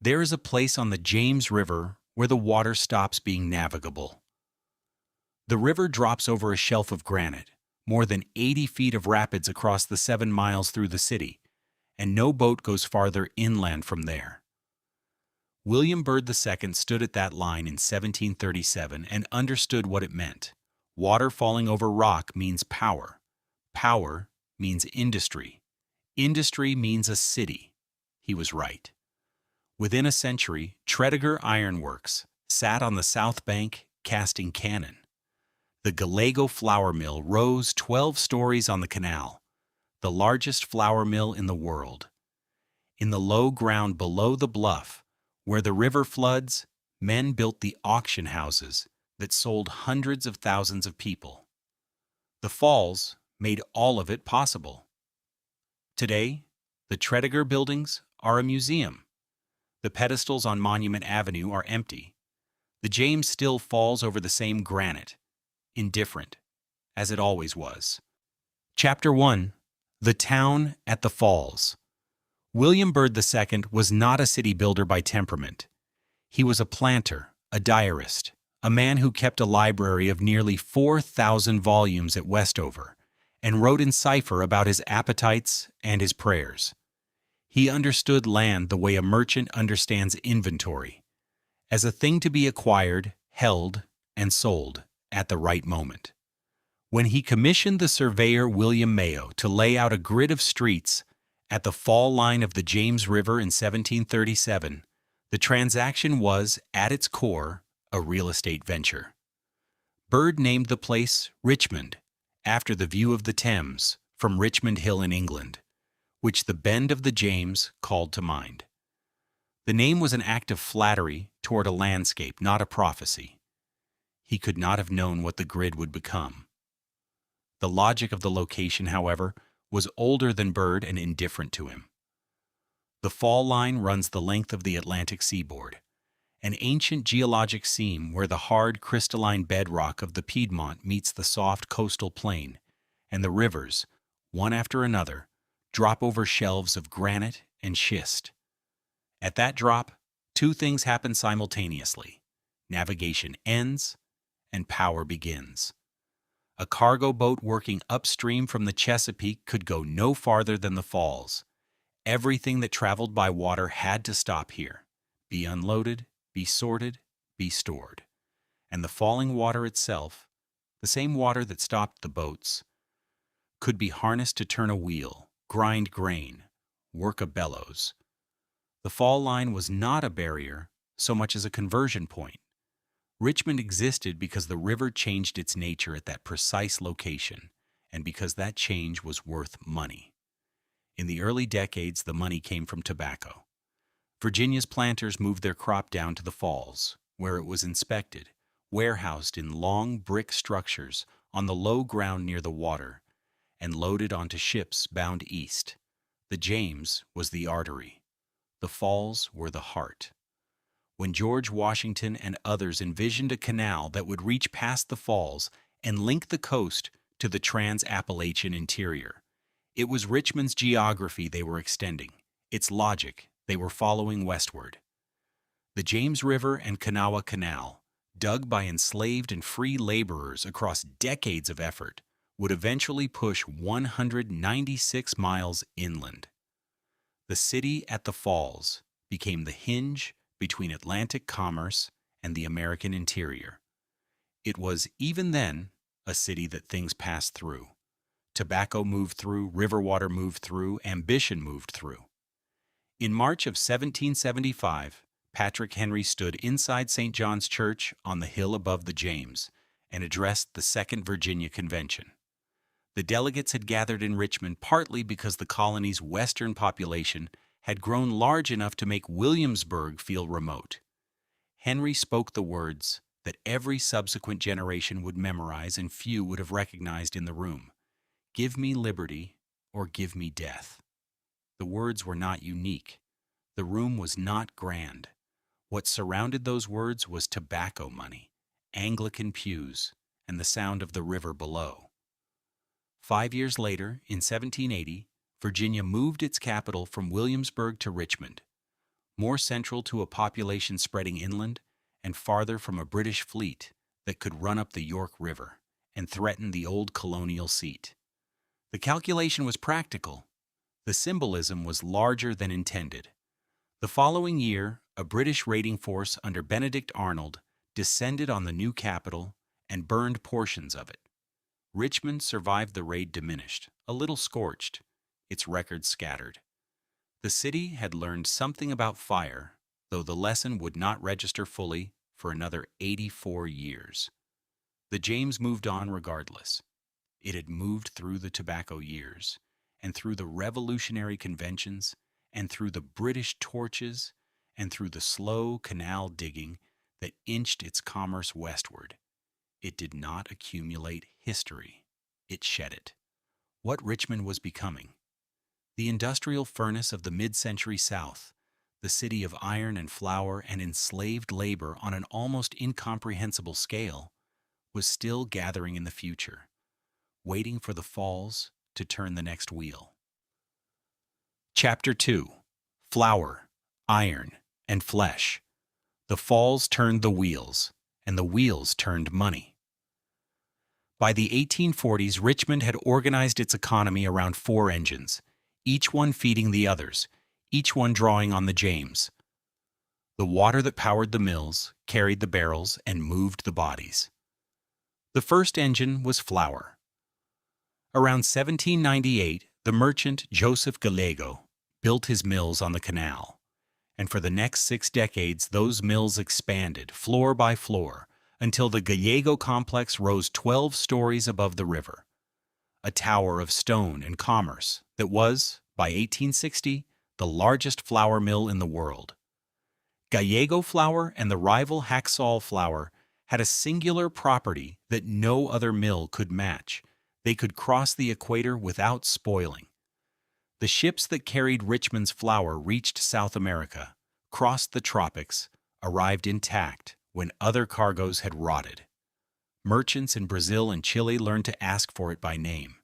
There is a place on the James River where the water stops being navigable. The river drops over a shelf of granite, more than 80 feet of rapids across the 7 miles through the city, and no boat goes farther inland from there. William Byrd II stood at that line in 1737 and understood what it meant. Water falling over rock means power. Power means industry. Industry means a city. He was right. Within a century, Tredegar Ironworks sat on the south bank casting cannon. The Gallego flour mill rose 12 stories on the canal, the largest flour mill in the world. In the low ground below the bluff, where the river floods, men built the auction houses that sold hundreds of thousands of people. The falls made all of it possible. Today, the Tredegar buildings are a museum. The pedestals on Monument Avenue are empty. The James still falls over the same granite, indifferent, as it always was. Chapter 1. The Town at the Falls. William Byrd II was not a city builder by temperament. He was a planter, a diarist, a man who kept a library of nearly 4,000 volumes at Westover, and wrote in cipher about his appetites and his prayers. He understood land the way a merchant understands inventory, as a thing to be acquired, held, and sold at the right moment. When he commissioned the surveyor William Mayo to lay out a grid of streets at the fall line of the James River in 1737, the transaction was, at its core, a real estate venture. Byrd named the place Richmond, after the view of the Thames from Richmond Hill in England, which the bend of the James called to mind. The name was an act of flattery toward a landscape, not a prophecy. He could not have known what the grid would become. The logic of the location, however, was older than Byrd and indifferent to him. The fall line runs the length of the Atlantic seaboard, an ancient geologic seam where the hard crystalline bedrock of the Piedmont meets the soft coastal plain, and the rivers, one after another, drop over shelves of granite and schist. At that drop, two things happen simultaneously. Navigation ends, and power begins. A cargo boat working upstream from the Chesapeake could go no farther than the falls. Everything that traveled by water had to stop here, be unloaded, be sorted, be stored. And the falling water itself, the same water that stopped the boats, could be harnessed to turn a wheel, grind grain, work a bellows. The fall line was not a barrier so much as a conversion point. Richmond existed because the river changed its nature at that precise location, and because that change was worth money. In the early decades, the money came from tobacco. Virginia's planters moved their crop down to the falls, where it was inspected, warehoused in long brick structures on the low ground near the water, and loaded onto ships bound east. The James was the artery. The falls were the heart. When George Washington and others envisioned a canal that would reach past the falls and link the coast to the trans-Appalachian interior, it was Richmond's geography they were extending, its logic they were following westward. The James River and Kanawha Canal, dug by enslaved and free laborers across decades of effort, would eventually push 196 miles inland. The city at the falls became the hinge between Atlantic commerce and the American interior. It was, even then, a city that things passed through. Tobacco moved through, river water moved through, ambition moved through. In March of 1775, Patrick Henry stood inside St. John's Church on the hill above the James and addressed the Second Virginia Convention. The delegates had gathered in Richmond partly because the colony's western population had grown large enough to make Williamsburg feel remote. Henry spoke the words that every subsequent generation would memorize and few would have recognized in the room. "Give me liberty or give me death." The words were not unique. The room was not grand. What surrounded those words was tobacco money, Anglican pews, and the sound of the river below. 5 years later, in 1780, Virginia moved its capital from Williamsburg to Richmond. more central to a population spreading inland and farther from a British fleet that could run up the York River and threaten the old colonial seat. The calculation was practical. The symbolism was larger than intended. The following year, a British raiding force under Benedict Arnold descended on the new capital and burned portions of it. Richmond survived the raid diminished, a little scorched, its records scattered. The city had learned something about fire, though the lesson would not register fully for another 84 years. The James moved on regardless. It had moved through the tobacco years, and through the revolutionary conventions, and through the British torches, and through the slow canal digging that inched its commerce westward. It did not accumulate history. It shed it. What Richmond was becoming. The industrial furnace of the mid-century South, the city of iron and flour and enslaved labor on an almost incomprehensible scale, was still gathering in the future, waiting for the Falls to turn the next wheel. Chapter 2. Flour, Iron, and Flesh. The Falls turned the wheels, and the wheels turned money. By the 1840s, Richmond had organized its economy around 4 engines, each one feeding the others, each one drawing on the James. The water that powered the mills carried the barrels and moved the bodies. The first engine was flour. Around 1798, the merchant Joseph Gallego built his mills on the canal, and for the next 6 decades those mills expanded, floor by floor, until the Gallego complex rose 12 stories above the river, a tower of stone and commerce that was, by 1860, the largest flour mill in the world. Gallego flour and the rival Haxall flour had a singular property that no other mill could match. They could cross the equator without spoiling. The ships that carried Richmond's flour reached South America, crossed the tropics, arrived intact when other cargoes had rotted. Merchants in Brazil and Chile learned to ask for it by name.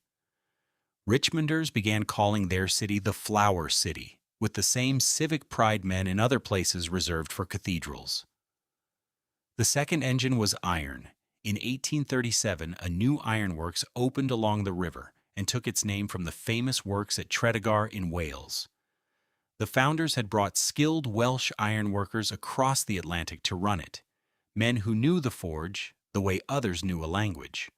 Richmonders began calling their city the Flour City, with the same civic pride men in other places reserved for cathedrals. The second engine was iron. In 1837, a new ironworks opened along the river and took its name from the famous works at Tredegar in Wales. The founders had brought skilled Welsh ironworkers across the Atlantic to run it, men who knew the forge the way others knew a language.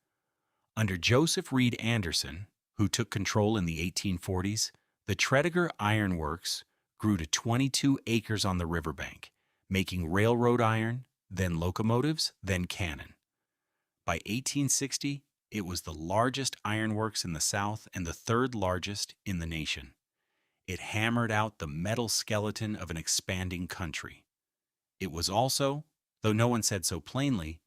Under Joseph Reed Anderson, who took control in the 1840s, the Tredegar Ironworks grew to 22 acres on the riverbank, making railroad iron, then locomotives, then cannon. By 1860, it was the largest ironworks in the South and the 3rd largest in the nation. It hammered out the metal skeleton of an expanding country. It was also, though no one said so plainly,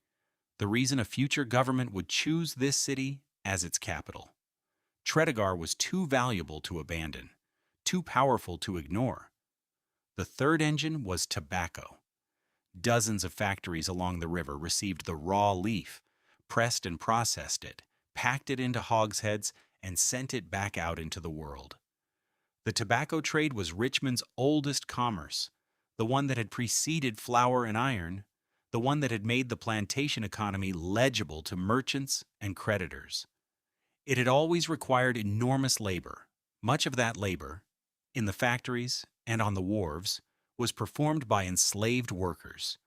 the reason a future government would choose this city as its capital. Tredegar was too valuable to abandon, too powerful to ignore. The third engine was tobacco. Dozens of factories along the river received the raw leaf, pressed and processed it, packed it into hogsheads, and sent it back out into the world. The tobacco trade was Richmond's oldest commerce, the one that had preceded flour and iron, the one that had made the plantation economy legible to merchants and creditors. It had always required enormous labor. Much of that labor, in the factories and on the wharves, was performed by enslaved workers,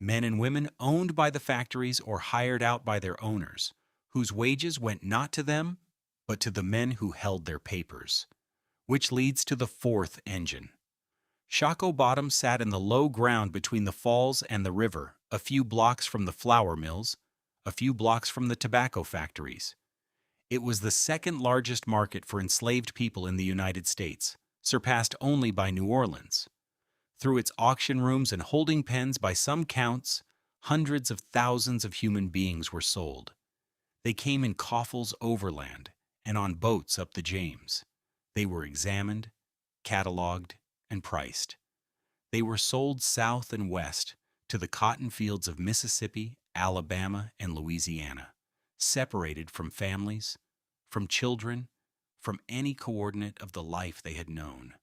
men and women owned by the factories or hired out by their owners, whose wages went not to them, but to the men who held their papers. Which leads to the fourth engine. Shockoe Bottom sat in the low ground between the falls and the river, a few blocks from the flour mills, a few blocks from the tobacco factories. It was the second largest market for enslaved people in the United States, surpassed only by New Orleans. Through its auction rooms and holding pens, by some counts, hundreds of thousands of human beings were sold. They came in coffles overland and on boats up the James. They were examined, cataloged, and priced. They were sold south and west to the cotton fields of Mississippi, Alabama, and Louisiana, separated from families, from children, from any coordinate of the life they had known.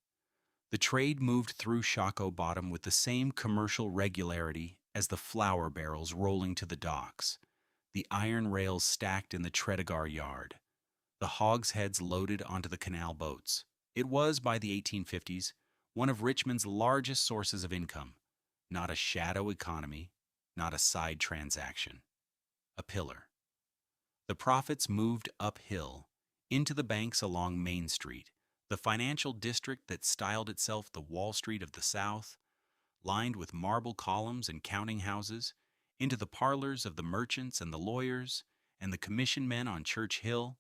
The trade moved through Shockoe Bottom with the same commercial regularity as the flour barrels rolling to the docks, the iron rails stacked in the Tredegar yard, the hogsheads loaded onto the canal boats. It was, by the 1850s, one of Richmond's largest sources of income, not a shadow economy, not a side transaction, a pillar. The profits moved uphill, into the banks along Main Street, the financial district that styled itself the Wall Street of the South, lined with marble columns and counting houses, into the parlors of the merchants and the lawyers and the commission men on Church Hill,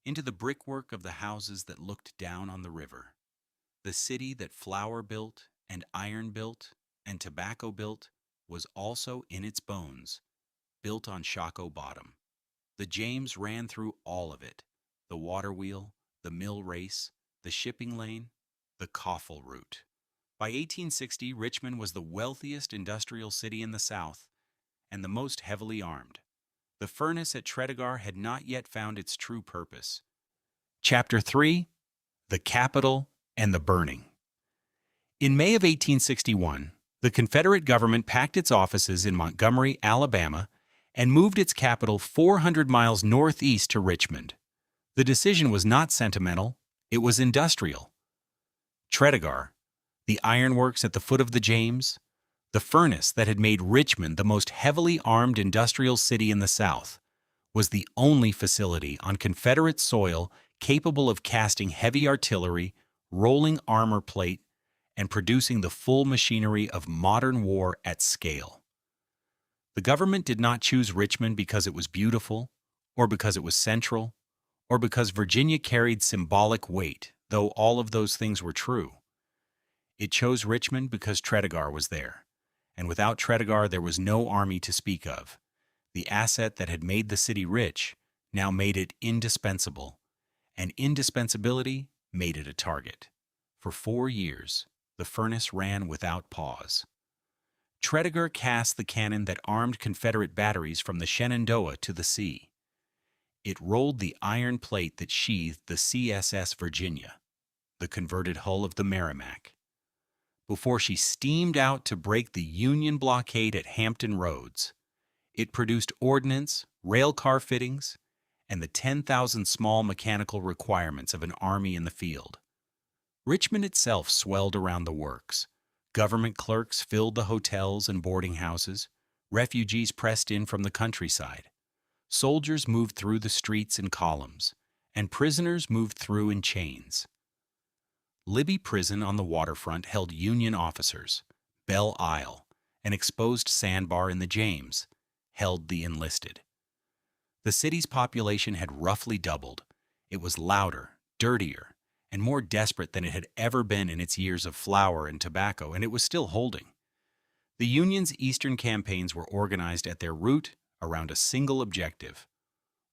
into the brickwork of the houses that looked down on the river. The city that flour built and iron built and tobacco built was also in its bones, built on Shockoe Bottom. The James ran through all of it, the water wheel, the mill race, the shipping lane, the Coffle route. By 1860, Richmond was the wealthiest industrial city in the South and the most heavily armed. The furnace at Tredegar had not yet found its true purpose. Chapter 3: The Capital and the Burning. In May of 1861, the Confederate government packed its offices in Montgomery, Alabama, and moved its capital 400 miles northeast to Richmond. The decision was not sentimental, it was industrial. Tredegar, the ironworks at the foot of the James, the furnace that had made Richmond the most heavily armed industrial city in the South, was the only facility on Confederate soil capable of casting heavy artillery, rolling armor plate, and producing the full machinery of modern war at scale. The government did not choose Richmond because it was beautiful, or because it was central, or because Virginia carried symbolic weight, though all of those things were true. It chose Richmond because Tredegar was there, and without Tredegar there was no army to speak of. The asset that had made the city rich now made it indispensable, and indispensability made it a target. For 4 years, the furnace ran without pause. Tredegar cast the cannon that armed Confederate batteries from the Shenandoah to the sea. It rolled the iron plate that sheathed the CSS Virginia, the converted hull of the Merrimac, before she steamed out to break the Union blockade at Hampton Roads. It produced ordnance, rail car fittings, and the 10,000 small mechanical requirements of an army in the field. Richmond itself swelled around the works. Government clerks filled the hotels and boarding houses. Refugees pressed in from the countryside. Soldiers moved through the streets in columns, and prisoners moved through in chains. Libby Prison on the waterfront held Union officers. Belle Isle, an exposed sandbar in the James, held the enlisted. The city's population had roughly doubled. It was louder, dirtier, and more desperate than it had ever been in its years of flour and tobacco, and it was still holding. The Union's eastern campaigns were organized at their root around a single objective.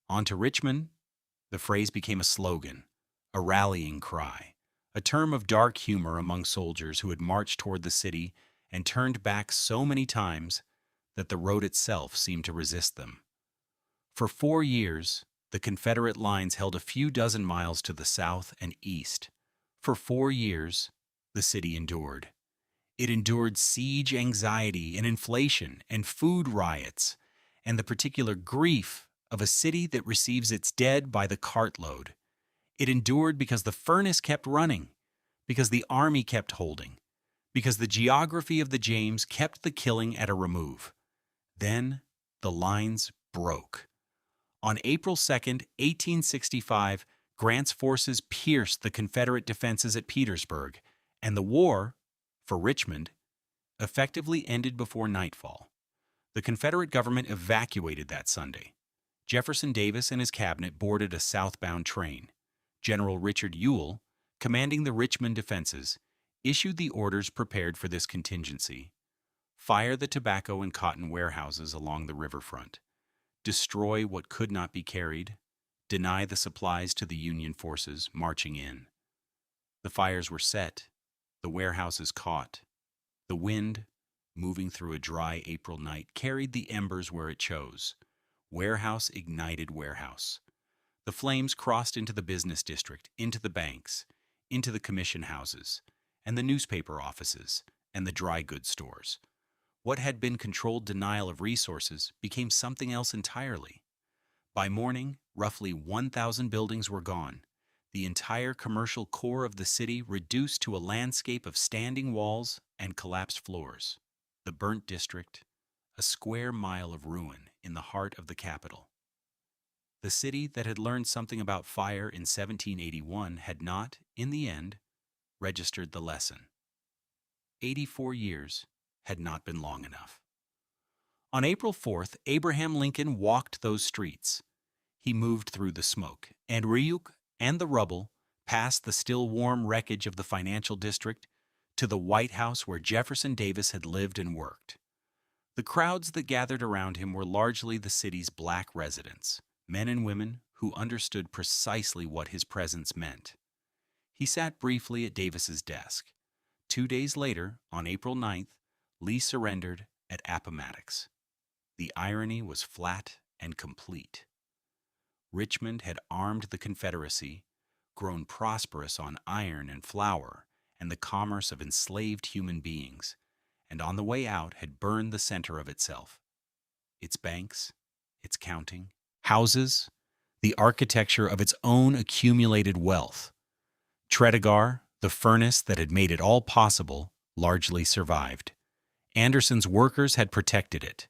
On to Richmond, the phrase became a slogan, a rallying cry, a term of dark humor among soldiers who had marched toward the city and turned back so many times that the road itself seemed to resist them. For 4 years, the Confederate lines held a few dozen miles to the south and east. For 4 years, the city endured. It endured siege anxiety and inflation and food riots and the particular grief of a city that receives its dead by the cartload. It endured because the furnace kept running, because the army kept holding, because the geography of the James kept the killing at a remove. Then the lines broke. On April 2nd, 1865, Grant's forces pierced the Confederate defenses at Petersburg, and the war, for Richmond, effectively ended before nightfall. The Confederate government evacuated that Sunday. Jefferson Davis and his cabinet boarded a southbound train. General Richard Ewell, commanding the Richmond defenses, issued the orders prepared for this contingency. Fire the tobacco and cotton warehouses along the riverfront. Destroy what could not be carried. Deny the supplies to the Union forces marching in. The fires were set, the warehouses caught. The wind, moving through a dry April night, carried the embers where it chose. Warehouse ignited warehouse. The flames crossed into the business district, into the banks, into the commission houses, and the newspaper offices, and the dry goods stores. What had been controlled denial of resources became something else entirely. By morning, roughly 1,000 buildings were gone, the entire commercial core of the city reduced to a landscape of standing walls and collapsed floors. The burnt district, a square mile of ruin in the heart of the capital. The city that had learned something about fire in 1781 had not, in the end, registered the lesson. 84 years had not been long enough. On April 4th, Abraham Lincoln walked those streets. He moved through the smoke and reek and the rubble, past the still warm wreckage of the financial district, to the White House where Jefferson Davis had lived and worked. The crowds that gathered around him were largely the city's black residents, men and women who understood precisely what his presence meant. He sat briefly at Davis's desk. 2 days later, on April 9th, Lee surrendered at Appomattox. The irony was flat and complete. Richmond had armed the Confederacy, grown prosperous on iron and flour and the commerce of enslaved human beings, and on the way out had burned the center of itself. Its banks, its counting, houses, the architecture of its own accumulated wealth. Tredegar, the furnace that had made it all possible, largely survived. Anderson's workers had protected it.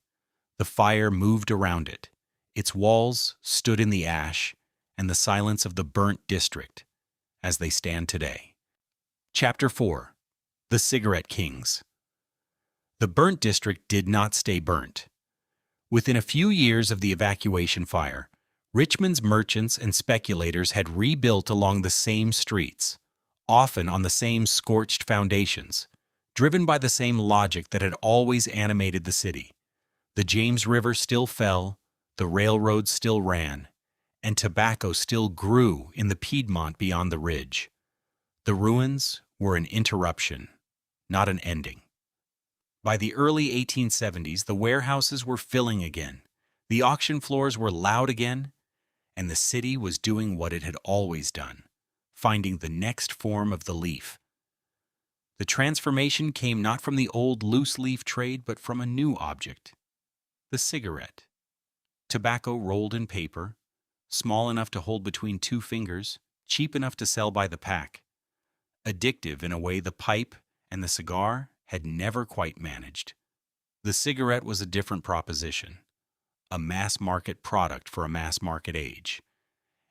The fire moved around it. Its walls stood in the ash and the silence of the burnt district, as they stand today. Chapter 4. The Cigarette Kings. The burnt district did not stay burnt. Within a few years of the evacuation fire, Richmond's merchants and speculators had rebuilt along the same streets, often on the same scorched foundations, driven by the same logic that had always animated the city. The James River still fell, the railroads still ran, and tobacco still grew in the Piedmont beyond the ridge. The ruins were an interruption, not an ending. By the early 1870s, the warehouses were filling again, the auction floors were loud again, and the city was doing what it had always done, finding the next form of the leaf. The transformation came not from the old loose-leaf trade, but from a new object, the cigarette. Tobacco rolled in paper, small enough to hold between 2 fingers, cheap enough to sell by the pack. Addictive in a way the pipe and the cigar had never quite managed. The cigarette was a different proposition, a mass-market product for a mass-market age,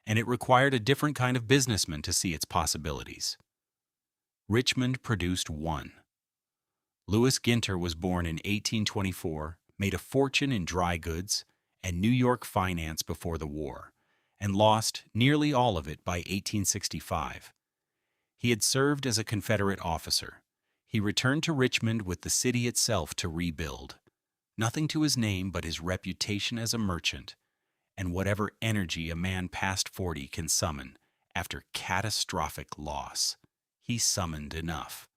and it required a different kind of businessman to see its possibilities. Richmond produced one. Louis Ginter was born in 1824, made a fortune in dry goods and New York finance before the war, and lost nearly all of it by 1865. He had served as a Confederate officer. He returned to Richmond with the city itself to rebuild. Nothing to his name but his reputation as a merchant, and whatever energy a man past 40 can summon after catastrophic loss. He summoned enough.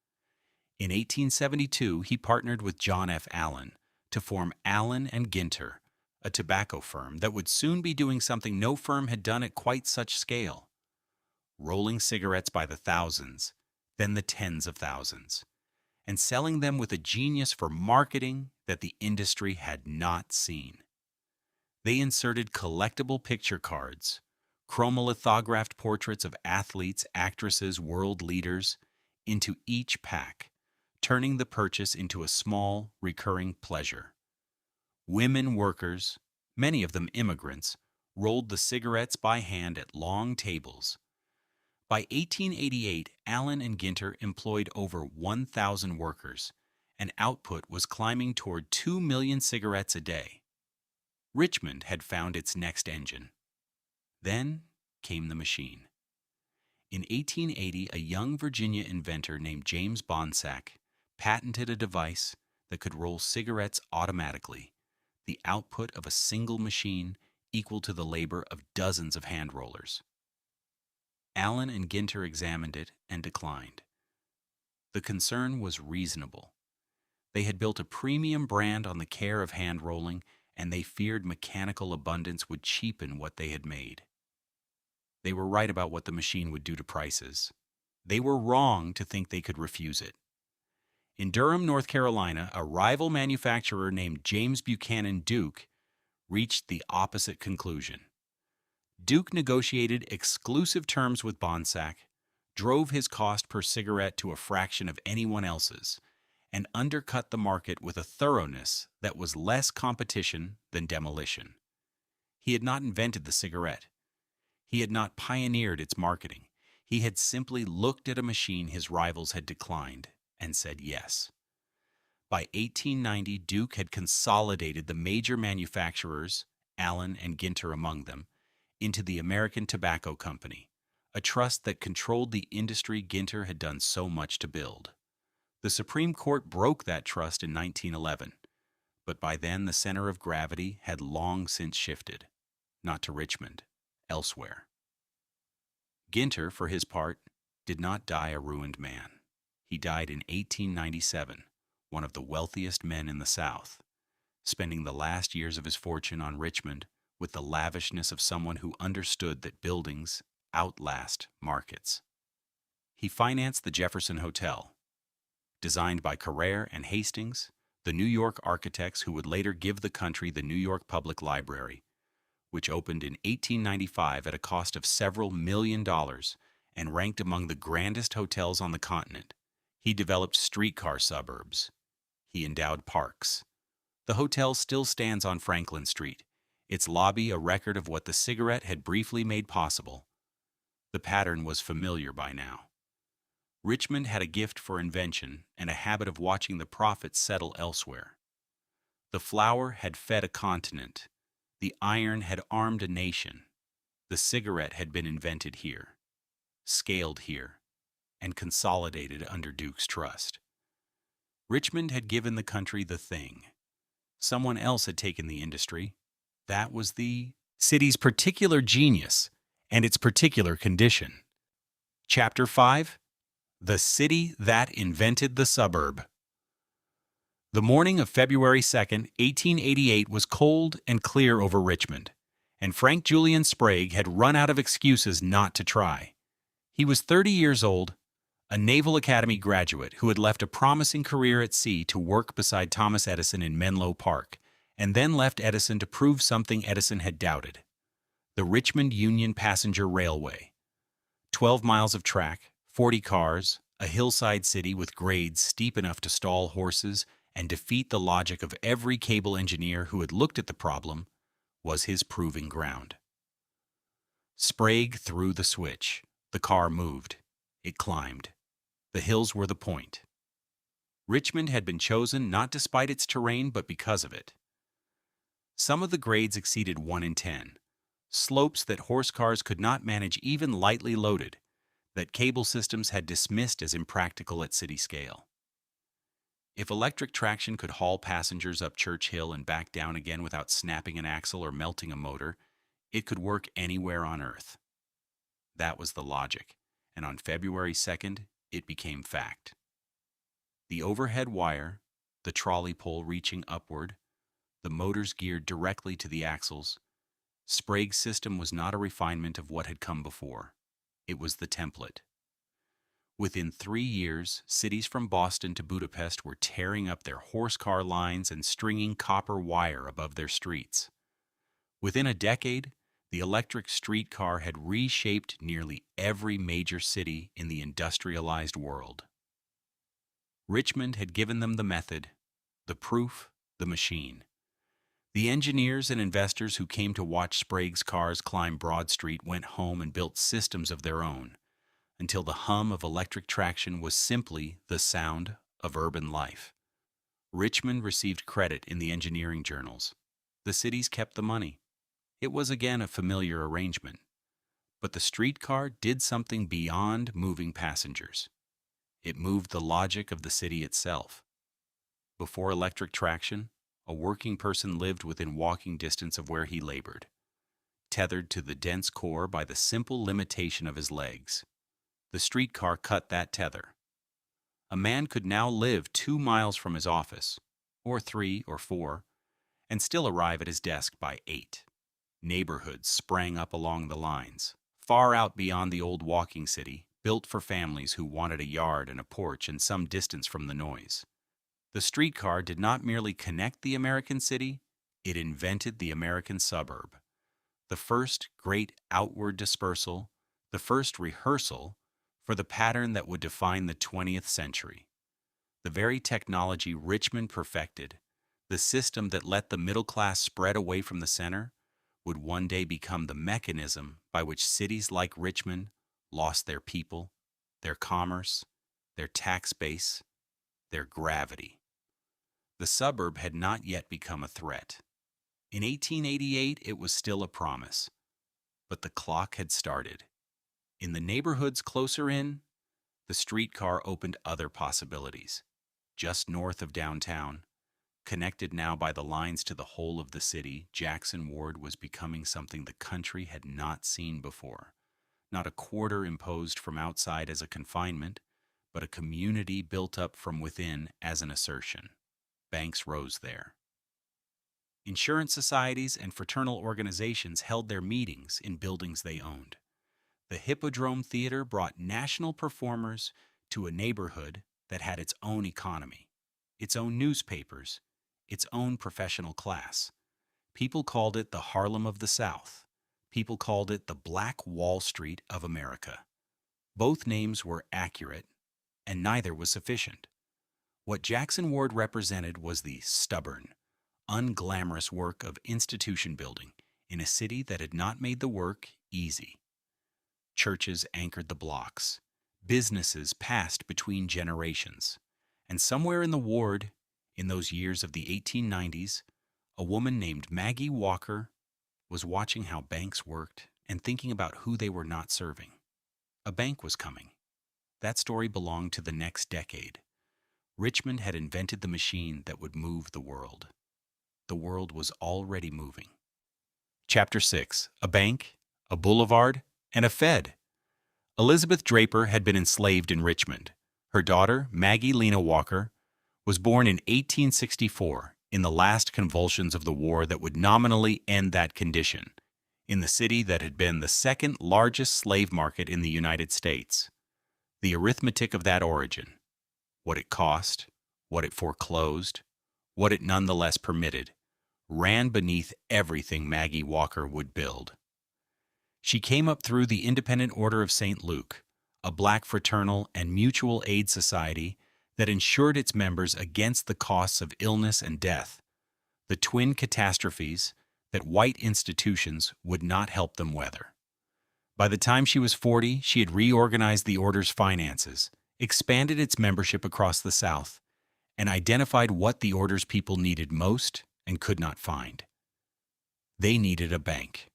In 1872, he partnered with John F. Allen to form Allen and Ginter, a tobacco firm that would soon be doing something no firm had done at quite such scale. Rolling cigarettes by the thousands, then the tens of thousands, and selling them with a genius for marketing that the industry had not seen. They inserted collectible picture cards, chromolithographed portraits of athletes, actresses, world leaders, into each pack, turning the purchase into a small, recurring pleasure. Women workers, many of them immigrants, rolled the cigarettes by hand at long tables. By 1888, Allen and Ginter employed over 1,000 workers, and output was climbing toward 2 million cigarettes a day. Richmond had found its next engine. Then came the machine. In 1880, a young Virginia inventor named James Bonsack patented a device that could roll cigarettes automatically, the output of a single machine equal to the labor of dozens of hand rollers. Allen and Ginter examined it and declined. The concern was reasonable. They had built a premium brand on the care of hand rolling, and they feared mechanical abundance would cheapen what they had made. They were right about what the machine would do to prices. They were wrong to think they could refuse it. In Durham, North Carolina, a rival manufacturer named James Buchanan Duke reached the opposite conclusion. Duke negotiated exclusive terms with Bonsack, drove his cost per cigarette to a fraction of anyone else's, and undercut the market with a thoroughness that was less competition than demolition. He had not invented the cigarette. He had not pioneered its marketing. He had simply looked at a machine his rivals had declined and said yes. By 1890, Duke had consolidated the major manufacturers, Allen and Ginter among them, into the American Tobacco Company, a trust that controlled the industry Ginter had done so much to build. The Supreme Court broke that trust in 1911, but by then the center of gravity had long since shifted, not to Richmond, elsewhere. Ginter, for his part, did not die a ruined man. He died in 1897, one of the wealthiest men in the South, spending the last years of his fortune on Richmond with the lavishness of someone who understood that buildings outlast markets. He financed the Jefferson Hotel, designed by Carrere and Hastings, the New York architects who would later give the country the New York Public Library, which opened in 1895 at a cost of several $1 million and ranked among the grandest hotels on the continent. He developed streetcar suburbs. He endowed parks. The hotel still stands on Franklin Street, its lobby a record of what the cigarette had briefly made possible. The pattern was familiar by now. Richmond had a gift for invention and a habit of watching the profits settle elsewhere. The flour had fed a continent. The iron had armed a nation. The cigarette had been invented here, scaled here, and consolidated under Duke's trust. Richmond had given the country the thing. Someone else had taken the industry. That was the city's particular genius and its particular condition. Chapter 5: The City That Invented the Suburb. The morning of February 2nd, 1888 was cold and clear over Richmond, and Frank Julian Sprague had run out of excuses not to try. He was 30 years old, a Naval Academy graduate who had left a promising career at sea to work beside Thomas Edison in Menlo Park, and then left Edison to prove something Edison had doubted: the Richmond Union Passenger Railway. 12 miles of track, 40 cars, a hillside city with grades steep enough to stall horses and defeat the logic of every cable engineer who had looked at the problem, was his proving ground. Sprague threw the switch. The car moved. It climbed. The hills were the point. Richmond had been chosen not despite its terrain, but because of it. Some of the grades exceeded 1 in 10, slopes that horse cars could not manage even lightly loaded, that cable systems had dismissed as impractical at city scale. If electric traction could haul passengers up Church Hill and back down again without snapping an axle or melting a motor, it could work anywhere on Earth. That was the logic, and on February 2nd, it became fact. The overhead wire, the trolley pole reaching upward, the motors geared directly to the axles. Sprague's system was not a refinement of what had come before. It was the template. Within 3 years, cities from Boston to Budapest were tearing up their horse car lines and stringing copper wire above their streets. Within a decade, the electric streetcar had reshaped nearly every major city in the industrialized world. Richmond had given them the method, the proof, the machine. The engineers and investors who came to watch Sprague's cars climb Broad Street went home and built systems of their own, until the hum of electric traction was simply the sound of urban life. Richmond received credit in the engineering journals. The cities kept the money. It was again a familiar arrangement. But the streetcar did something beyond moving passengers. It moved the logic of the city itself. Before electric traction, a working person lived within walking distance of where he labored, tethered to the dense core by the simple limitation of his legs. The streetcar cut that tether. A man could now live 2 miles from his office, or 3 or 4, and still arrive at his desk by 8. Neighborhoods sprang up along the lines, far out beyond the old walking city, built for families who wanted a yard and a porch and some distance from the noise. The streetcar did not merely connect the American city, it invented the American suburb. The first great outward dispersal, the first rehearsal for the pattern that would define the 20th century. The very technology Richmond perfected, the system that let the middle class spread away from the center, would one day become the mechanism by which cities like Richmond lost their people, their commerce, their tax base, their gravity. The suburb had not yet become a threat. In 1888, it was still a promise. But the clock had started. In the neighborhoods closer in, the streetcar opened other possibilities. Just north of downtown, connected now by the lines to the whole of the city, Jackson Ward was becoming something the country had not seen before. Not a quarter imposed from outside as a confinement, but a community built up from within as an assertion. Banks rose there. Insurance societies and fraternal organizations held their meetings in buildings they owned. The Hippodrome Theater brought national performers to a neighborhood that had its own economy, its own newspapers, its own professional class. People called it the Harlem of the South. People called it the Black Wall Street of America. Both names were accurate, and neither was sufficient. What Jackson Ward represented was the stubborn, unglamorous work of institution building in a city that had not made the work easy. Churches anchored the blocks. Businesses passed between generations. And somewhere in the ward, in those years of the 1890s, a woman named Maggie Walker was watching how banks worked and thinking about who they were not serving. A bank was coming. That story belonged to the next decade. Richmond had invented the machine that would move the world. The world was already moving. Chapter 6. A bank, a boulevard, and a Fed. Elizabeth Draper had been enslaved in Richmond. Her daughter, Maggie Lena Walker, was born in 1864 in the last convulsions of the war that would nominally end that condition, in the city that had been the second largest slave market in the United States. The arithmetic of that origin, what it cost, what it foreclosed, what it nonetheless permitted, ran beneath everything Maggie Walker would build. She came up through the Independent Order of St. Luke, a black fraternal and mutual aid society that insured its members against the costs of illness and death, the twin catastrophes that white institutions would not help them weather. By the time she was 40, she had reorganized the order's finances, expanded its membership across the South, and identified what the order's people needed most and could not find. They needed a bank.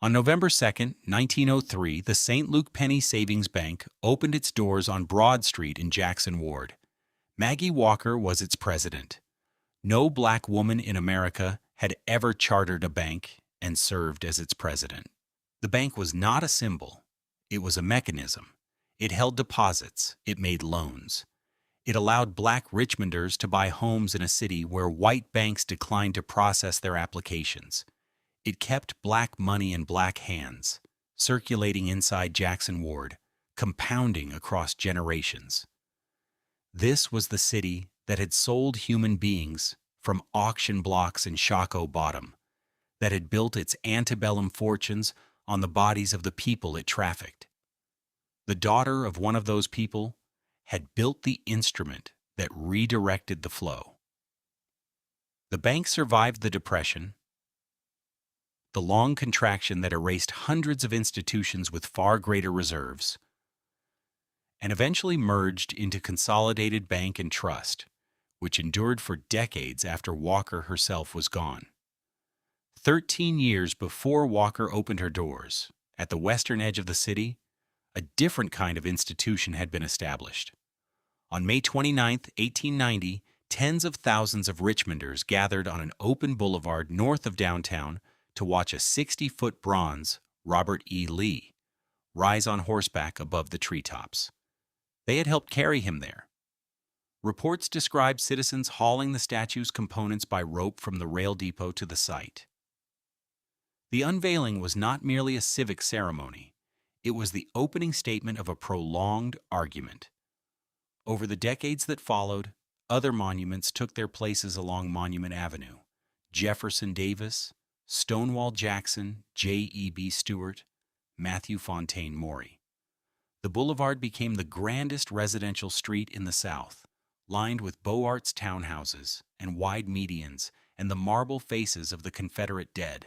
On November 2, 1903, the St. Luke Penny Savings Bank opened its doors on Broad Street in Jackson Ward. Maggie Walker was its president. No black woman in America had ever chartered a bank and served as its president. The bank was not a symbol. It was a mechanism. It held deposits. It made loans. It allowed black Richmonders to buy homes in a city where white banks declined to process their applications. It kept black money in black hands, circulating inside Jackson Ward, compounding across generations. This was the city that had sold human beings from auction blocks in Shockoe Bottom, that had built its antebellum fortunes on the bodies of the people it trafficked. The daughter of one of those people had built the instrument that redirected the flow. The bank survived the Depression, the long contraction that erased hundreds of institutions with far greater reserves, and eventually merged into Consolidated Bank and Trust, which endured for decades after Walker herself was gone. 13 years before Walker opened her doors, at the western edge of the city, a different kind of institution had been established. On May 29, 1890, tens of thousands of Richmonders gathered on an open boulevard north of downtown to watch a 60-foot bronze, Robert E. Lee, rise on horseback above the treetops. They had helped carry him there. Reports describe citizens hauling the statue's components by rope from the rail depot to the site. The unveiling was not merely a civic ceremony. It was the opening statement of a prolonged argument. Over the decades that followed, other monuments took their places along Monument Avenue. Jefferson Davis, Stonewall Jackson, J.E.B. Stuart, Matthew Fontaine Maury. The boulevard became the grandest residential street in the South, lined with Beaux Arts townhouses and wide medians and the marble faces of the Confederate dead.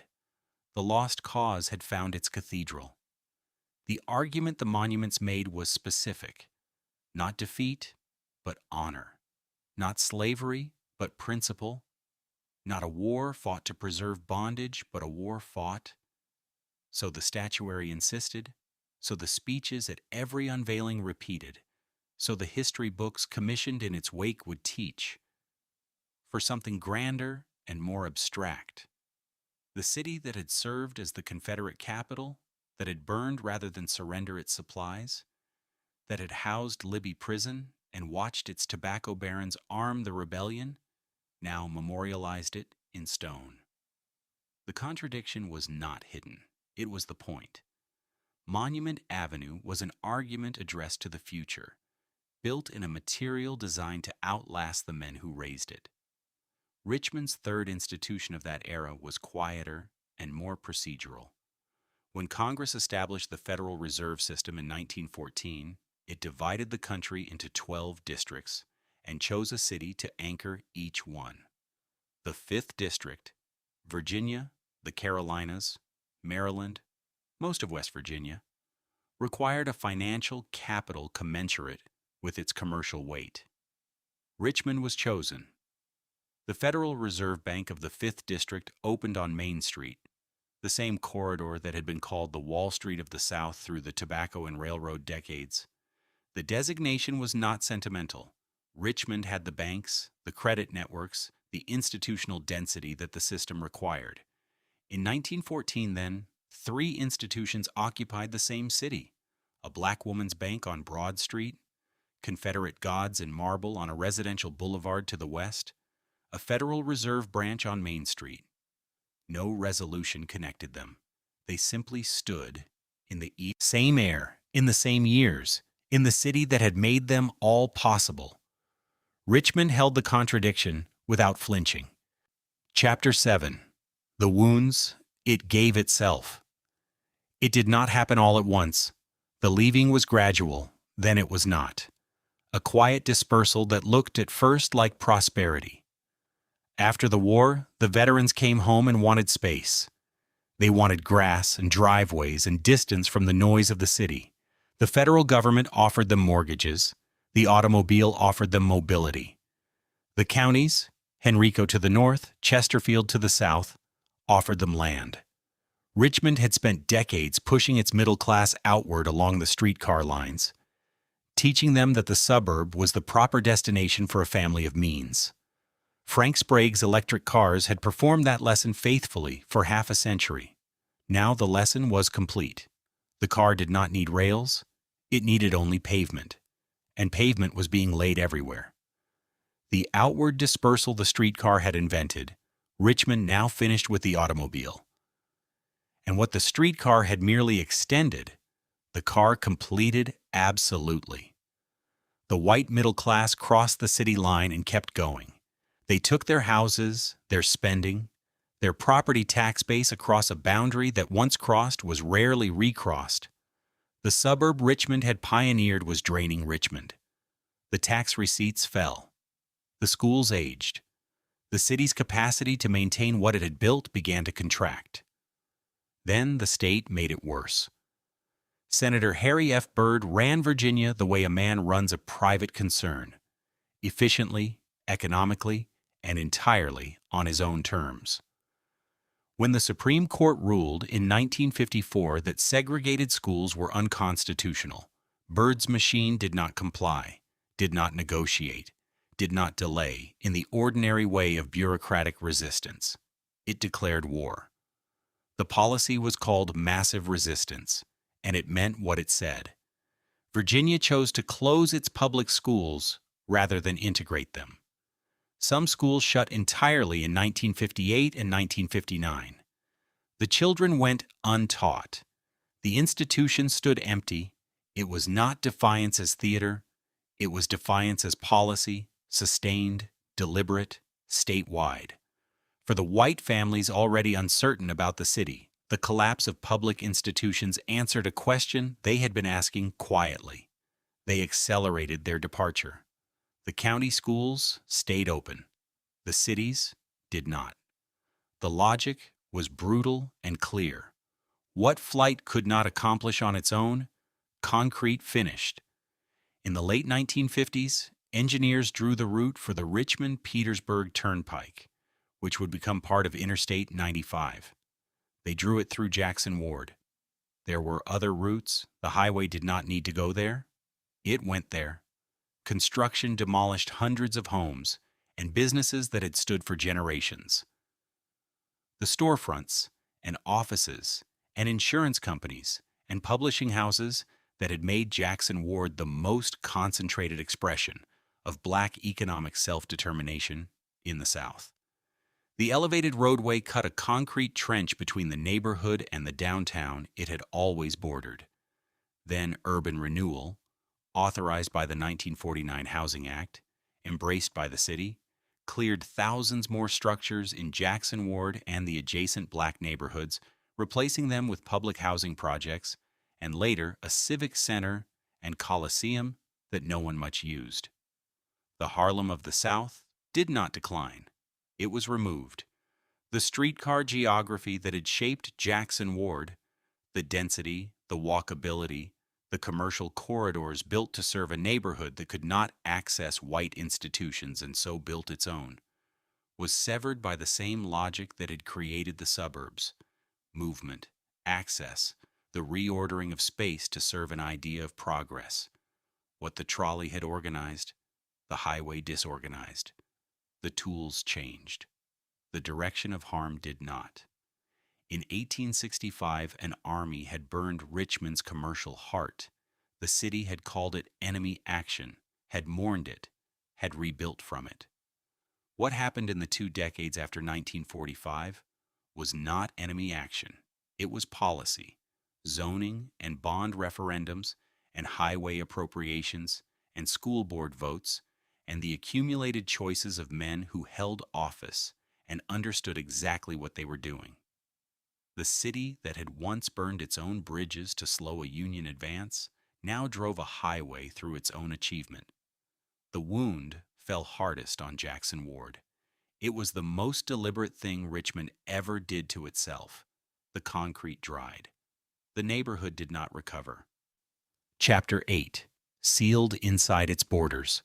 The lost cause had found its cathedral. The argument the monuments made was specific. Not defeat, but honor. Not slavery, but principle. Not a war fought to preserve bondage, but a war fought. So the statuary insisted, so the speeches at every unveiling repeated, so the history books commissioned in its wake would teach. For something grander and more abstract. The city that had served as the Confederate capital, that had burned rather than surrender its supplies, that had housed Libby Prison and watched its tobacco barons arm the rebellion, now memorialized it in stone. The contradiction was not hidden. It was the point. Monument Avenue was an argument addressed to the future, built in a material designed to outlast the men who raised it. Richmond's third institution of that era was quieter and more procedural. When Congress established the Federal Reserve System in 1914, it divided the country into 12 districts and chose a city to anchor each one. The 5th District, Virginia, the Carolinas, Maryland, most of West Virginia, required a financial capital commensurate with its commercial weight. Richmond was chosen. The Federal Reserve Bank of the 5th District opened on Main Street, the same corridor that had been called the Wall Street of the South through the tobacco and railroad decades. The designation was not sentimental. Richmond had the banks, the credit networks, the institutional density that the system required. In 1914, then, 3 institutions occupied the same city: a black woman's bank on Broad Street, Confederate gods in marble on a residential boulevard to the west, a Federal Reserve branch on Main Street. No resolution connected them. They simply stood in the same air, in the same years, in the city that had made them all possible. Richmond held the contradiction without flinching. Chapter 7. The Wounds It Gave Itself. It did not happen all at once. The leaving was gradual, then it was not. A quiet dispersal that looked at first like prosperity. After the war, the veterans came home and wanted space. They wanted grass and driveways and distance from the noise of the city. The federal government offered them mortgages. The automobile offered them mobility. The counties, Henrico to the north, Chesterfield to the south, offered them land. Richmond had spent decades pushing its middle class outward along the streetcar lines, teaching them that the suburb was the proper destination for a family of means. Frank Sprague's electric cars had performed that lesson faithfully for half a century. Now the lesson was complete. The car did not need rails, it needed only pavement, and pavement was being laid everywhere. The outward dispersal the streetcar had invented, Richmond now finished with the automobile. And what the streetcar had merely extended, the car completed absolutely. The white middle class crossed the city line and kept going. They took their houses, their spending, their property tax base across a boundary that once crossed was rarely recrossed. The suburb Richmond had pioneered was draining Richmond. The tax receipts fell. The schools aged. The city's capacity to maintain what it had built began to contract. Then the state made it worse. Senator Harry F. Byrd ran Virginia the way a man runs a private concern, efficiently, economically, and entirely on his own terms. When the Supreme Court ruled in 1954 that segregated schools were unconstitutional, Byrd's machine did not comply, did not negotiate, did not delay in the ordinary way of bureaucratic resistance. It declared war. The policy was called massive resistance, and it meant what it said. Virginia chose to close its public schools rather than integrate them. Some schools shut entirely in 1958 and 1959. The children went untaught. The institution stood empty. It was not defiance as theater. It was defiance as policy, sustained, deliberate, statewide. For the white families already uncertain about the city, the collapse of public institutions answered a question they had been asking quietly. They accelerated their departure. The county schools stayed open. The cities did not. The logic was brutal and clear. What flight could not accomplish on its own, concrete finished. In the late 1950s, engineers drew the route for the Richmond-Petersburg Turnpike, which would become part of Interstate 95. They drew it through Jackson Ward. There were other routes. The highway did not need to go there. It went there. Construction demolished hundreds of homes and businesses that had stood for generations. The storefronts and offices and insurance companies and publishing houses that had made Jackson Ward the most concentrated expression of Black economic self-determination in the South. The elevated roadway cut a concrete trench between the neighborhood and the downtown it had always bordered. Then urban renewal, authorized by the 1949 Housing Act, embraced by the city, cleared thousands more structures in Jackson Ward and the adjacent Black neighborhoods, replacing them with public housing projects, and later a civic center and coliseum that no one much used. The Harlem of the South did not decline. It was removed. The streetcar geography that had shaped Jackson Ward, the density, the walkability, the commercial corridors built to serve a neighborhood that could not access white institutions and so built its own, was severed by the same logic that had created the suburbs: movement, access, the reordering of space to serve an idea of progress. What the trolley had organized, the highway disorganized. The tools changed. The direction of harm did not. In 1865, an army had burned Richmond's commercial heart. The city had called it enemy action, had mourned it, had rebuilt from it. What happened in the 2 decades after 1945 was not enemy action. It was policy, zoning and bond referendums and highway appropriations and school board votes and the accumulated choices of men who held office and understood exactly what they were doing. The city that had once burned its own bridges to slow a Union advance now drove a highway through its own achievement. The wound fell hardest on Jackson Ward. It was the most deliberate thing Richmond ever did to itself. The concrete dried. The neighborhood did not recover. Chapter 8. Sealed inside its borders.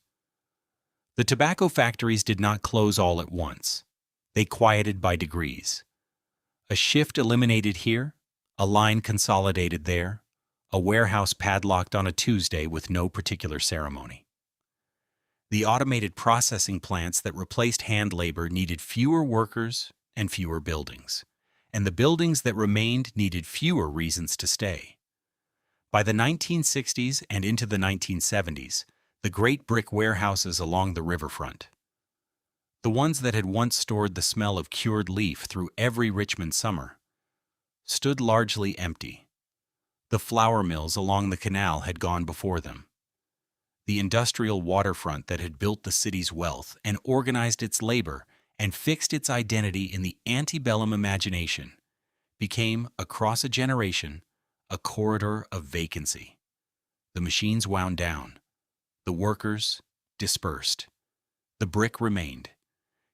The tobacco factories did not close all at once. They quieted by degrees. A shift eliminated here, a line consolidated there, a warehouse padlocked on a Tuesday with no particular ceremony. The automated processing plants that replaced hand labor needed fewer workers and fewer buildings, and the buildings that remained needed fewer reasons to stay. By the 1960s and into the 1970s, the great brick warehouses along the riverfront, the ones that had once stored the smell of cured leaf through every Richmond summer, stood largely empty. The flour mills along the canal had gone before them. The industrial waterfront that had built the city's wealth and organized its labor and fixed its identity in the antebellum imagination became, across a generation, a corridor of vacancy. The machines wound down. The workers dispersed. The brick remained.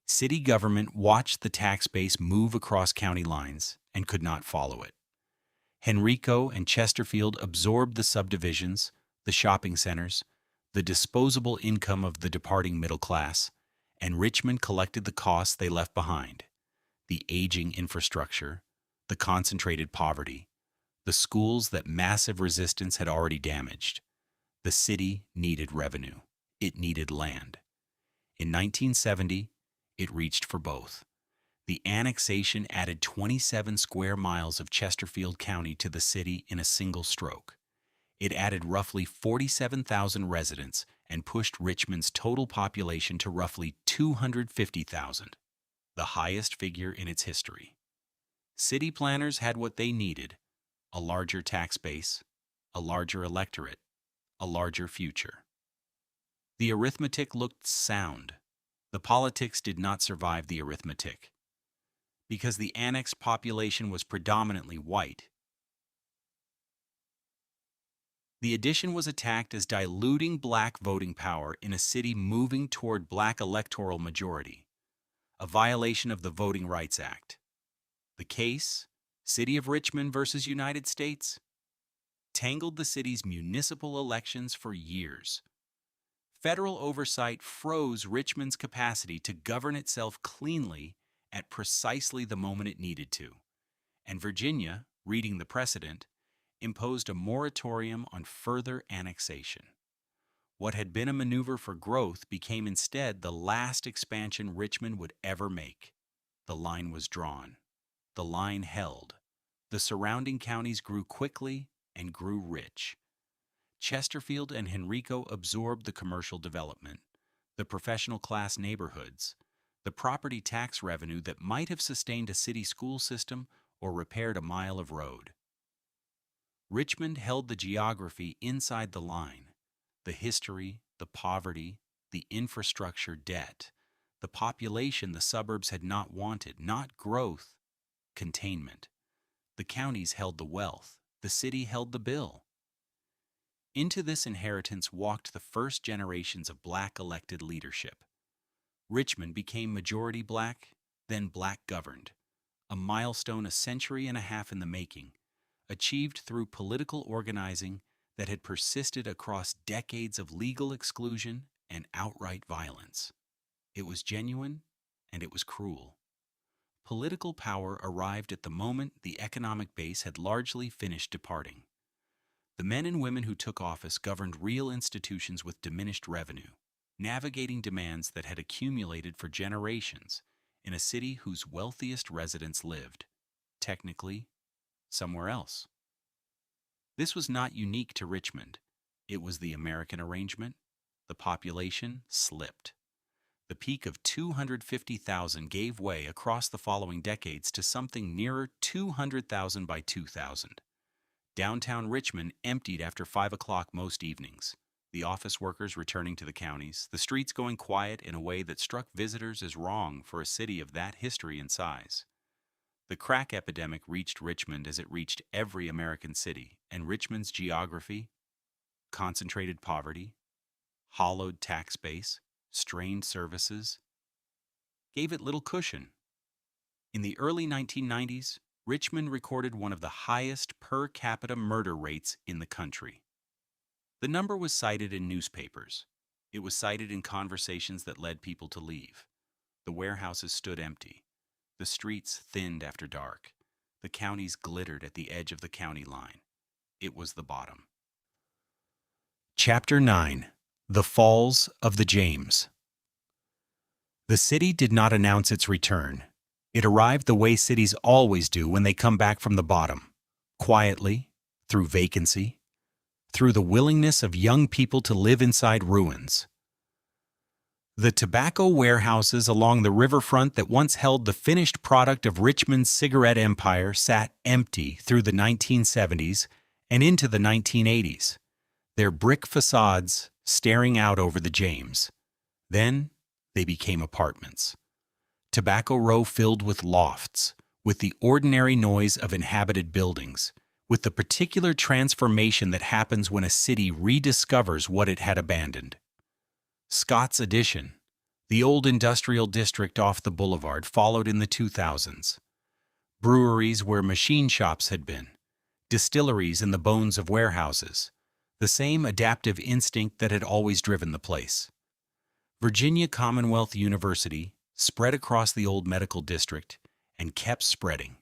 City government watched the tax base move across county lines and could not follow it. Henrico and Chesterfield absorbed the subdivisions, the shopping centers, the disposable income of the departing middle class, and Richmond collected the costs they left behind: the aging infrastructure, the concentrated poverty, the schools that massive resistance had already damaged. The city needed revenue. It needed land. In 1970, it reached for both. The annexation added 27 square miles of Chesterfield County to the city in a single stroke. It added roughly 47,000 residents and pushed Richmond's total population to roughly 250,000, the highest figure in its history. City planners had what they needed: a larger tax base, a larger electorate, a larger future. The arithmetic looked sound. The politics did not survive the arithmetic. Because the annexed population was predominantly white, the addition was attacked as diluting black voting power in a city moving toward black electoral majority, a violation of the Voting Rights Act. The case, City of Richmond versus United States, tangled the city's municipal elections for years. Federal oversight froze Richmond's capacity to govern itself cleanly at precisely the moment it needed to, and Virginia, reading the precedent, imposed a moratorium on further annexation. What had been a maneuver for growth became instead the last expansion Richmond would ever make. The line was drawn. The line held. The surrounding counties grew quickly and grew rich. Chesterfield and Henrico absorbed the commercial development, the professional class neighborhoods, the property tax revenue that might have sustained a city school system or repaired a mile of road. Richmond held the geography inside the line, the history, the poverty, the infrastructure debt, the population the suburbs had not wanted, not growth, containment. The counties held the wealth, the city held the bill. Into this inheritance walked the first generations of black elected leadership. Richmond became majority black, then black governed, a milestone a century and a half in the making, achieved through political organizing that had persisted across decades of legal exclusion and outright violence. It was genuine and it was cruel. Political power arrived at the moment the economic base had largely finished departing. The men and women who took office governed real institutions with diminished revenue, navigating demands that had accumulated for generations in a city whose wealthiest residents lived, technically, somewhere else. This was not unique to Richmond. It was the American arrangement. The population slipped. The peak of 250,000 gave way across the following decades to something nearer 200,000 by 2000. Downtown Richmond emptied after 5 o'clock most evenings, the office workers returning to the counties, the streets going quiet in a way that struck visitors as wrong for a city of that history and size. The crack epidemic reached Richmond as it reached every American city, and Richmond's geography, concentrated poverty, hollowed tax base, strained services, gave it little cushion. In the early 1990s, Richmond recorded one of the highest per capita murder rates in the country. The number was cited in newspapers. It was cited in conversations that led people to leave. The warehouses stood empty. The streets thinned after dark. The counties glittered at the edge of the county line. It was the bottom. Chapter 9. The Falls of the James. The city did not announce its return. It arrived the way cities always do when they come back from the bottom, quietly, through vacancy, through the willingness of young people to live inside ruins. The tobacco warehouses along the riverfront that once held the finished product of Richmond's cigarette empire sat empty through the 1970s and into the 1980s, their brick facades staring out over the James. Then they became apartments. Tobacco Row filled with lofts, with the ordinary noise of inhabited buildings, with the particular transformation that happens when a city rediscovers what it had abandoned. Scott's Addition, the old industrial district off the boulevard, followed in the 2000s. Breweries where machine shops had been, distilleries in the bones of warehouses, the same adaptive instinct that had always driven the place. Virginia Commonwealth University spread across the old medical district and kept spreading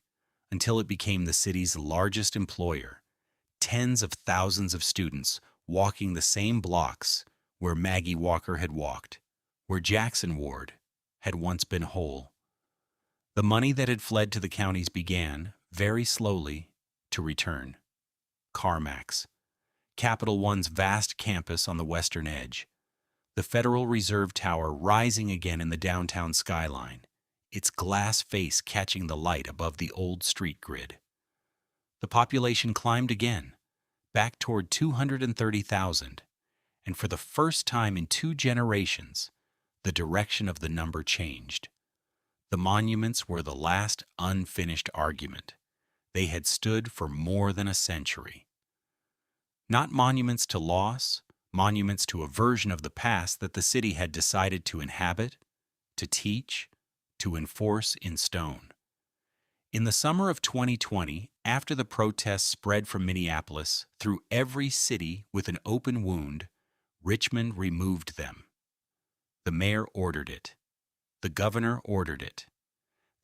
until it became the city's largest employer, tens of thousands of students walking the same blocks where Maggie Walker had walked, where Jackson Ward had once been whole. The money that had fled to the counties began, very slowly, to return. CarMax, Capital One's vast campus on the western edge, the Federal Reserve Tower rising again in the downtown skyline, its glass face catching the light above the old street grid. The population climbed again, back toward 230,000, and for the first time in 2 generations, the direction of the number changed. The monuments were the last unfinished argument. They had stood for more than a century. Not monuments to loss, monuments to a version of the past that the city had decided to inhabit, to teach, to enforce in stone. In the summer of 2020, after the protests spread from Minneapolis through every city with an open wound, Richmond removed them. The mayor ordered it. The governor ordered it.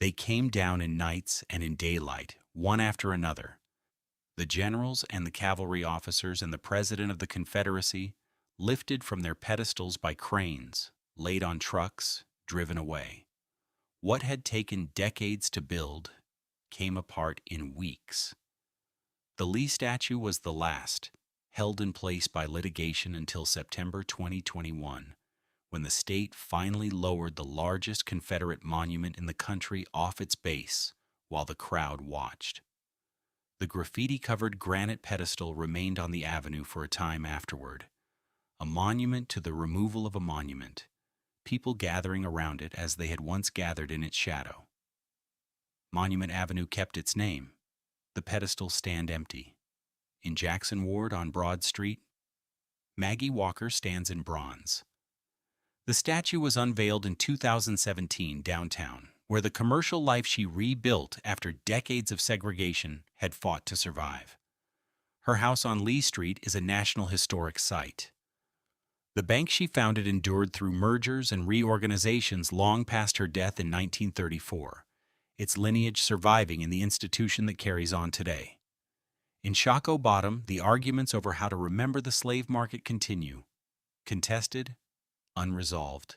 They came down in nights and in daylight, one after another. The generals and the cavalry officers and the president of the Confederacy, lifted from their pedestals by cranes, laid on trucks, driven away. What had taken decades to build came apart in weeks. The Lee statue was the last, held in place by litigation until September 2021, when the state finally lowered the largest Confederate monument in the country off its base while the crowd watched. The graffiti-covered granite pedestal remained on the avenue for a time afterward, a monument to the removal of a monument, people gathering around it as they had once gathered in its shadow. Monument Avenue kept its name. The pedestals stand empty. In Jackson Ward on Broad Street, Maggie Walker stands in bronze. The statue was unveiled in 2017 downtown, where the commercial life she rebuilt after decades of segregation had fought to survive. Her house on Lee Street is a National Historic Site. The bank she founded endured through mergers and reorganizations long past her death in 1934, its lineage surviving in the institution that carries on today. In Shockoe Bottom, the arguments over how to remember the slave market continue. Contested, unresolved,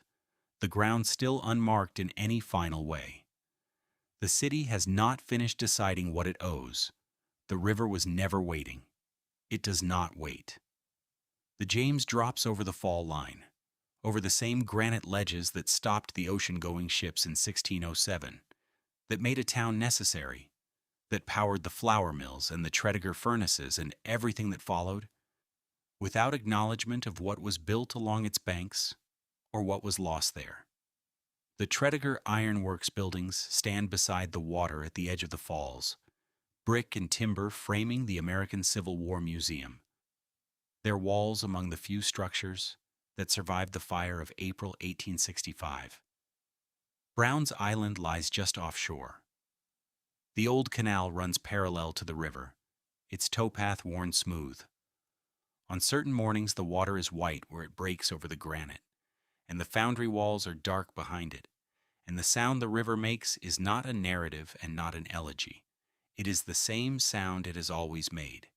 the ground still unmarked in any final way. The city has not finished deciding what it owes. The river was never waiting. It does not wait. The James drops over the fall line, over the same granite ledges that stopped the ocean-going ships in 1607, that made a town necessary, that powered the flour mills and the Tredegar furnaces and everything that followed, without acknowledgement of what was built along its banks or what was lost there. The Tredegar ironworks buildings stand beside the water at the edge of the falls, brick and timber framing the American Civil War Museum, their walls among the few structures that survived the fire of April 1865. Brown's Island lies just offshore. The old canal runs parallel to the river, its towpath worn smooth. On certain mornings the water is white where it breaks over the granite, and the foundry walls are dark behind it, and the sound the river makes is not a narrative and not an elegy. It is the same sound it has always made.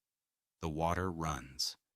The water runs.